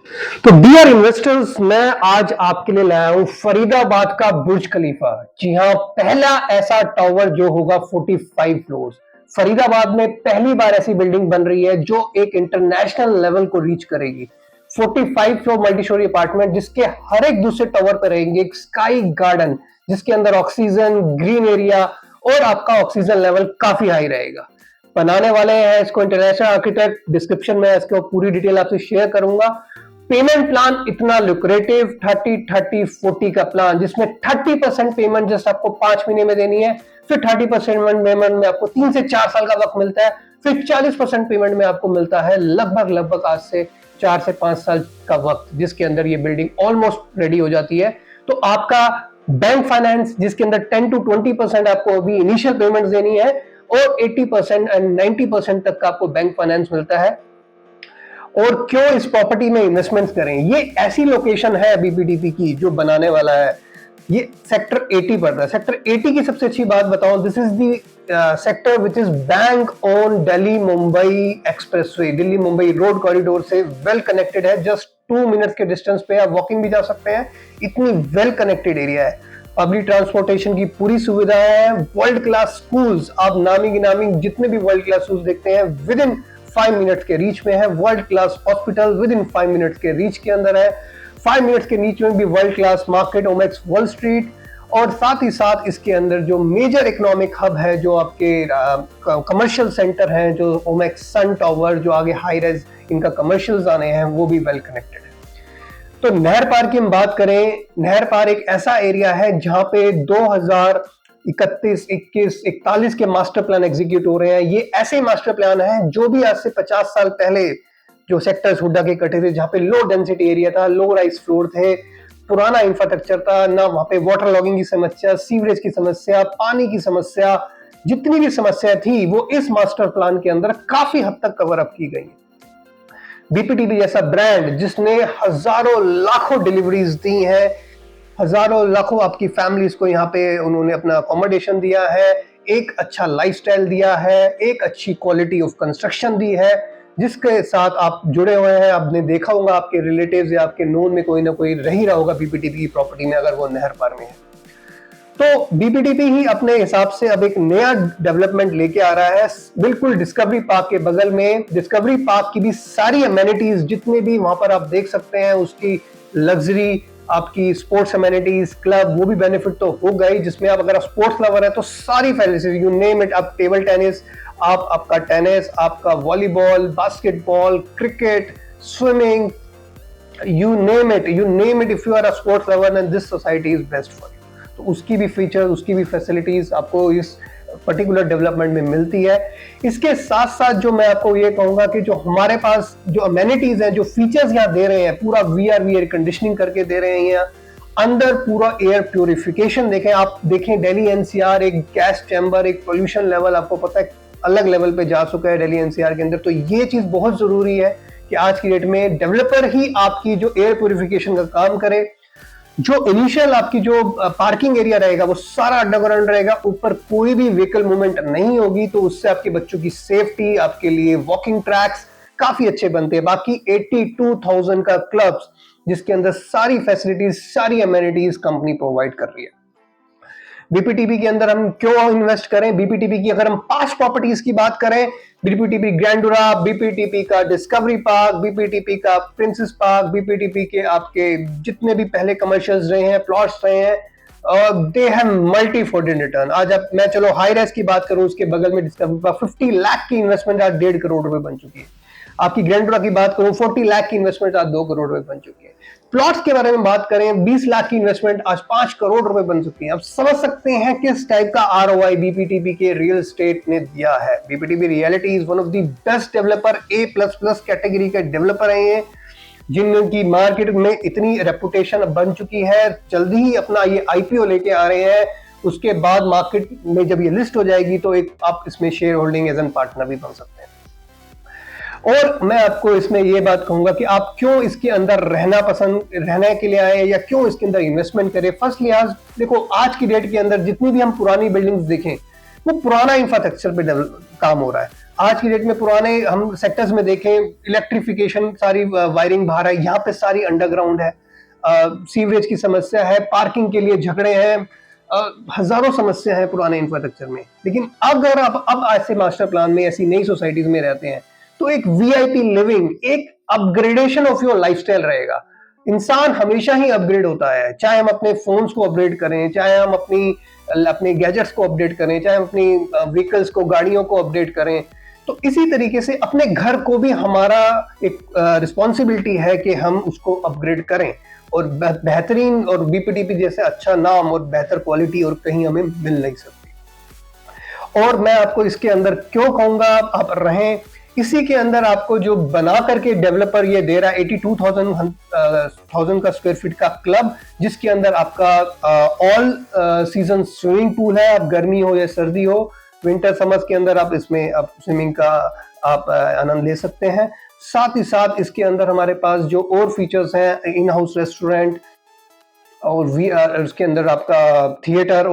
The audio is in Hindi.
तो डियर इन्वेस्टर्स, मैं आज आपके लिए लाया हूं फरीदाबाद का बुर्ज खलीफा। जी हां, पहला ऐसा टावर जो होगा 45 फ्लोर्स। फरीदाबाद में पहली बार ऐसी बिल्डिंग बन रही है जो एक इंटरनेशनल लेवल को रीच करेगी। 45 फ्लोर मल्टी स्टोरी अपार्टमेंट जिसके हर एक दूसरे टावर पर रहेंगे एक स्काई गार्डन जिसके अंदर ऑक्सीजन, ग्रीन एरिया और आपका ऑक्सीजन लेवल काफी हाई रहेगा। बनाने वाले हैं इसको इंटरनेशनल आर्किटेक्ट। डिस्क्रिप्शन में इसको पूरी डिटेल आपसे शेयर करूंगा। पेमेंट प्लान इतना लुक्रेटिव 30-30-40 का प्लान जिसमें 30% पेमेंट जस्ट आपको 5 महीने में देनी है, फिर 30% पेमेंट में आपको 3 से 4 साल का वक्त मिलता है, फिर 40% पेमेंट में आपको मिलता है लगभग आज से 4 से 5 साल का वक्त जिसके अंदर ये बिल्डिंग ऑलमोस्ट रेडी हो जाती है। तो आपका बैंक फाइनेंस जिसके अंदर 10 to 20% आपको अभी इनिशियल पेमेंट देनी है और 80% एंड 90% तक का आपको बैंक फाइनेंस मिलता है। और क्यों इस प्रॉपर्टी में इन्वेस्टमेंट करें? ये ऐसी लोकेशन है बीपीडीपी की जो बनाने वाला है। ये सेक्टर 80 पड़ता है। सेक्टर 80 की सबसे अच्छी बात बताऊं, this is the sector which is bank on Delhi Mumbai expressway. Delhi Mumbai road corridor से वेल कनेक्टेड है। जस्ट 2 मिनट्स के डिस्टेंस पे आप वॉकिंग भी जा सकते हैं, इतनी वेल कनेक्टेड एरिया है। पब्लिक ट्रांसपोर्टेशन की पूरी सुविधा है। वर्ल्ड क्लास स्कूल्स, आप नामी गिनामी जितने भी वर्ल्ड क्लास स्कूल्स देखते हैं विद इन 5 मिनट्स के रीच में है। World class hospital with in 5 minutes के रीच के अंदर है। 5 मिनट्स के रीच में भी world class market Omaxe wall street. और साथ ही साथ इसके अंदर जो मेजर इकोनॉमिक हब है, जो आपके कमर्शियल सेंटर हैं, जो ओमेक्स सन टावर, जो आगे हाई रेज इनका कमर्शियल्स आने हैं, वो भी वेल कनेक्टेड है। तो नहर पार की हम बात करें, नहर पार एक ऐसा एरिया है जहां पे 2031, 21, 41 के मास्टर प्लान एग्जीक्यूट हो रहे हैं। ये ऐसे मास्टर प्लान है जो भी आज से 50 साल पहले जो सेक्टर्स हुड्डा के कटे थे, जहां पे लो डेंसिटी एरिया था, लो राइज फ्लोर थे, पुराना इंफ्रास्ट्रक्चर था ना, वहां पे वाटर लॉगिंग की समस्या, सीवरेज की समस्या, पानी की समस्या, जितनी भी समस्या थी वो इस मास्टर प्लान के अंदर काफी हद तक कवर अप की गई। बीपीटीपी जैसा ब्रांड जिसने हजारों लाखों डिलीवरीज दी हैं, हजारों लाखों आपकी फैमिलीज को यहाँ पे उन्होंने अपना अकोमोडेशन दिया है, एक अच्छा लाइफस्टाइल दिया है, एक अच्छी क्वालिटी ऑफ कंस्ट्रक्शन दी है, जिसके साथ आप जुड़े हुए हैं। आपने देखा होगा आपके रिलेटिव्स या आपके नोन में कोई ना कोई रह ही रहा होगा बीपीटीपी की प्रॉपर्टी में, अगर वो नहर पार में है। तो बीपीटीपी ही अपने हिसाब से अब एक नया डेवलपमेंट लेके आ रहा है बिल्कुल डिस्कवरी पार्क के बगल में। डिस्कवरी पार्क की भी सारी अमेनिटीज जितने भी वहां पर आप देख सकते हैं, उसकी लग्जरी, आपकी स्पोर्ट्स अमेनिटीज, क्लब, वो भी बेनिफिट तो हो गई। जिसमें आप अगर स्पोर्ट्स लवर है तो सारी फैसिलिटीज यू नेम इट, आप टेबल टेनिस, आपका टेनिस, आपका volleyball, basketball, cricket, swimming, you name it, if you are a sports lover and this society is best for you. तो उसकी भी फीचर्स, उसकी भी फैसिलिटीज आपको इस पर्टिकुलर डेवलपमेंट में मिलती है। इसके साथ साथ जो मैं आपको ये कहूंगा कि जो हमारे पास जो अमेनिटीज हैं, जो फीचर्स यहाँ दे रहे हैं, पूरा वीआर एयर कंडीशनिंग करके दे रहे हैं, यहाँ अंदर पूरा एयर प्यूरिफिकेशन देखें आप, देखें दिल्ली एनसीआर एक गैस चैम्बर, एक पोल्यूशन लेवल आपको पता है अलग लेवल पे जा चुका है दिल्ली एनसीआर के अंदर। तो ये चीज बहुत जरूरी है कि आज की डेट में डेवलपर ही आपकी जो एयर प्यूरिफिकेशन का काम करे। जो इनिशियल आपकी जो पार्किंग एरिया रहेगा वो सारा अंडरग्राउंड रहेगा, ऊपर कोई भी व्हीकल मूवमेंट नहीं होगी, तो उससे आपके बच्चों की सेफ्टी, आपके लिए वॉकिंग ट्रैक्स काफी अच्छे बनते हैं। बाकी 82,000 का क्लब्स जिसके अंदर सारी फैसिलिटीज, सारी अमेनिटीज कंपनी प्रोवाइड कर रही है। बीपीटीपी के अंदर हम क्यों इन्वेस्ट करें? बीपीटीपी की अगर हम 5 प्रॉपर्टीज की बात करें, बीपीटीपी ग्रैंडुरा, बीपीटीपी का डिस्कवरी पार्क, बीपीटीपी का प्रिंसेस पार्क, बीपीटीपी के आपके जितने भी पहले कमर्शियल्स रहे हैं, प्लॉट्स रहे हैं, they have multi folded return. आज अब मैं चलो हाई राइज की बात करूं, उसके बगल में डिस्कवरी पार्क 50 लाख की इन्वेस्टमेंट आज 1.5 करोड़ रुपए बन चुकी है। आपकी ग्रैंडुरा की बात करूं, 40 लाख की इन्वेस्टमेंट आज 2 करोड़ रुपए बन चुकी है। प्लॉट्स के बारे में बात करें, 20 लाख की इन्वेस्टमेंट आज 5 करोड़ रुपए बन चुकी है। अब समझ सकते हैं किस टाइप का आरओआई बीपीटीपी के रियल एस्टेट ने दिया है। BPTP reality is one of the best developer, A++ category के डेवलपर है ये, जिनकी मार्केट में इतनी रेपुटेशन बन चुकी है। जल्दी ही अपना ये आईपीओ लेके आ रहे हैं। उसके बाद मार्केट में जब ये लिस्ट हो जाएगी तो एक आप इसमें share holding as an partner भी बन सकते हैं। और मैं आपको इसमें ये बात कहूंगा कि आप क्यों इसके अंदर रहने के लिए आए या क्यों इसके अंदर इन्वेस्टमेंट करें। फर्स्ट लिहाज देखो, आज की डेट के अंदर जितनी भी हम पुरानी बिल्डिंग्स देखें वो पुराना इंफ्रास्ट्रक्चर पे काम हो रहा है। आज की डेट में पुराने हम सेक्टर्स में देखें, इलेक्ट्रिफिकेशन, सारी वायरिंग बाहर है, यहाँ पे सारी अंडरग्राउंड है। सीवरेज की समस्या है, पार्किंग के लिए झगड़े हैं, हजारों समस्या है पुराने इंफ्रास्ट्रक्चर में। लेकिन अगर आप अब ऐसे मास्टर प्लान में, ऐसी नई सोसाइटीज में रहते हैं, तो एक वीआईपी लिविंग, एक अपग्रेडेशन ऑफ योर लाइफस्टाइल रहेगा। इंसान हमेशा ही अपग्रेड होता है, चाहे हम अपने फोन्स को अपग्रेड करें, चाहे हम अपने गैजेट्स को अपडेट करें, चाहे हम अपनी व्हीकल्स को, गाड़ियों को अपडेट करें। तो इसी तरीके से अपने घर को भी हमारा एक रिस्पॉन्सिबिलिटी है कि हम उसको अपग्रेड करें, और बेहतरीन और बीपीडीपी जैसे अच्छा नाम और बेहतर क्वालिटी और कहीं हमें मिल नहीं सकती। और मैं आपको इसके अंदर क्यों कहूंगा आप रहें, इसी के अंदर आपको जो बना करके डेवलपर ये दे रहा है 82,000 का स्क्वायर फीट का क्लब, जिसके अंदर आपका ऑल सीजन स्विमिंग पूल है। अब गर्मी हो या सर्दी हो, विंटर समर्स के अंदर आप इसमें आप स्विमिंग का आप आनंद ले सकते हैं। साथ ही साथ इसके अंदर हमारे पास जो और फीचर्स हैं, इन हाउस रेस्टोरेंट, और उसके अंदर आपका थिएटर